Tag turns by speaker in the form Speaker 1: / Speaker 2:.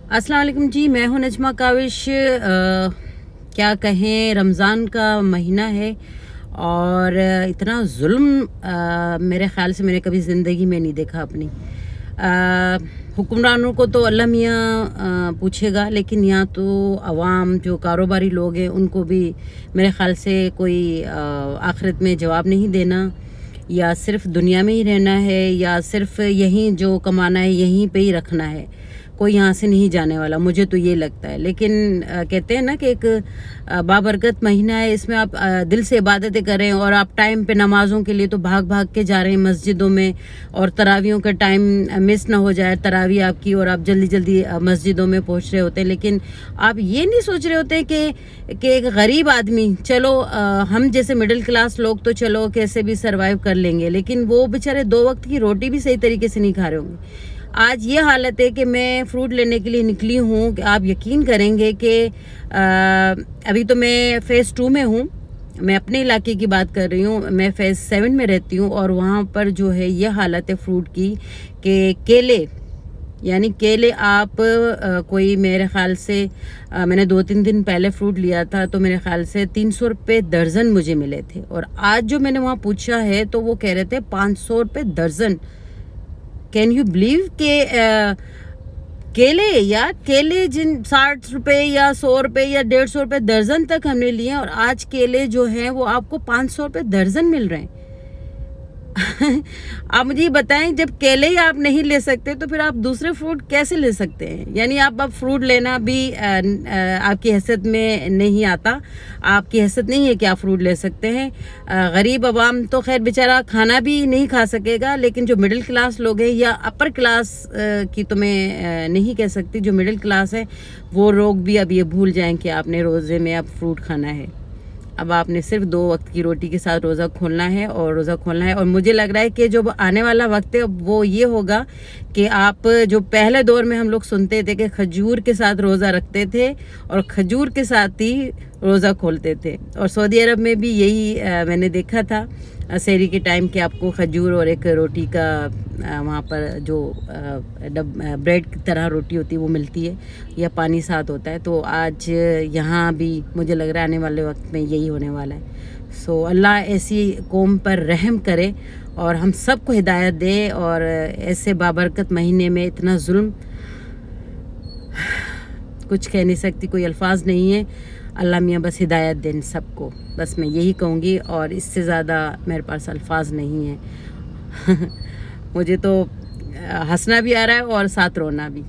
Speaker 1: السلام علیکم جی، میں ہوں نجمہ کاوش۔ کیا کہیں، رمضان کا مہینہ ہے اور اتنا ظلم میرے خیال سے میں نے کبھی زندگی میں نہیں دیکھا اپنی۔ حکمرانوں کو تو اللہ میاں پوچھے گا، لیکن یہاں تو عوام جو کاروباری لوگ ہیں ان کو بھی میرے خیال سے کوئی آخرت میں جواب نہیں دینا، یا صرف دنیا میں ہی رہنا ہے، یا صرف یہیں جو کمانا ہے یہیں پہ ہی رکھنا ہے، کوئی یہاں سے نہیں جانے والا، مجھے تو یہ لگتا ہے۔ لیکن کہتے ہیں نا کہ ایک بابرکت مہینہ ہے، اس میں آپ دل سے عبادتیں کریں، اور آپ ٹائم پہ نمازوں کے لیے تو بھاگ بھاگ کے جا رہے ہیں مسجدوں میں، اور تراویحوں کا ٹائم مس نہ ہو جائے تراویح آپ کی، اور آپ جلدی جلدی مسجدوں میں پہنچ رہے ہوتے ہیں، لیکن آپ یہ نہیں سوچ رہے ہوتے کہ ایک غریب آدمی، چلو ہم جیسے مڈل کلاس لوگ تو چلو کیسے بھی سروائیو کر لیں گے، لیکن وہ بیچارے 2 وقت کی روٹی بھی صحیح طریقے سے نہیں کھا رہے ہوں گے۔ آج یہ حالت ہے کہ میں فروٹ لینے کے لیے نکلی ہوں، کہ آپ یقین کریں گے کہ ابھی تو میں فیز 2 میں ہوں، میں اپنے علاقے کی بات کر رہی ہوں، میں فیز 7 میں رہتی ہوں، اور وہاں پر جو ہے یہ حالت ہے فروٹ کی کہ کیلے، یعنی کیلے آپ کوئی میرے خیال سے میں نے 2-3 دن پہلے فروٹ لیا تھا تو میرے خیال سے 300 روپے درجن مجھے ملے تھے، اور آج جو میں نے وہاں پوچھا ہے تو وہ کہہ رہے تھے 500 روپے درجن۔ کین یو بلیو کہ کیلے جن 60 روپے یا 100 روپے یا 150 روپے درجن تک ہم نے لیے، اور آج کیلے جو ہیں وہ آپ کو 500 روپے درجن مل رہے ہیں۔ آپ مجھے یہ بتائیں، جب کیلے ہی آپ نہیں لے سکتے تو پھر آپ دوسرے فروٹ کیسے لے سکتے ہیں؟ یعنی آپ فروٹ لینا بھی آپ کی حیثیت میں نہیں آتا، آپ کی حیثیت نہیں ہے کہ آپ فروٹ لے سکتے ہیں۔ غریب عوام تو خیر بیچارہ کھانا بھی نہیں کھا سکے گا، لیکن جو مڈل کلاس لوگ ہیں، یا اپر کلاس کی تو میں نہیں کہہ سکتی، جو مڈل کلاس ہے وہ لوگ بھی اب یہ بھول جائیں کہ آپ نے روزے میں اب فروٹ کھانا ہے۔ اب آپ نے صرف 2 وقت کی روٹی کے ساتھ روزہ کھولنا ہے، اور مجھے لگ رہا ہے کہ جو آنے والا وقت ہے وہ یہ ہوگا کہ آپ جو پہلے دور میں ہم لوگ سنتے تھے کہ کھجور کے ساتھ روزہ رکھتے تھے اور کھجور کے ساتھ ہی روزہ کھولتے تھے، اور سعودی عرب میں بھی یہی میں نے دیکھا تھا سحری کے ٹائم کہ آپ کو کھجور اور ایک روٹی کا وہاں پر جو بریڈ کی طرح روٹی ہوتی ہے وہ ملتی ہے، یا پانی ساتھ ہوتا ہے۔ تو آج یہاں بھی مجھے لگ رہا ہے آنے والے وقت میں یہی ہونے والا ہے۔ سو اللہ ایسی قوم پر رحم کرے اور ہم سب کو ہدایت دے، اور ایسے بابرکت مہینے میں اتنا ظلم کچھ کہہ نہیں سکتی، کوئی الفاظ نہیں ہے۔ اللہ میاں بس ہدایت دیں سب کو، بس میں یہی کہوں گی، اور اس سے زیادہ میرے پاس الفاظ نہیں ہیں۔ مجھے تو ہنسنا بھی آ رہا ہے اور ساتھ رونا بھی۔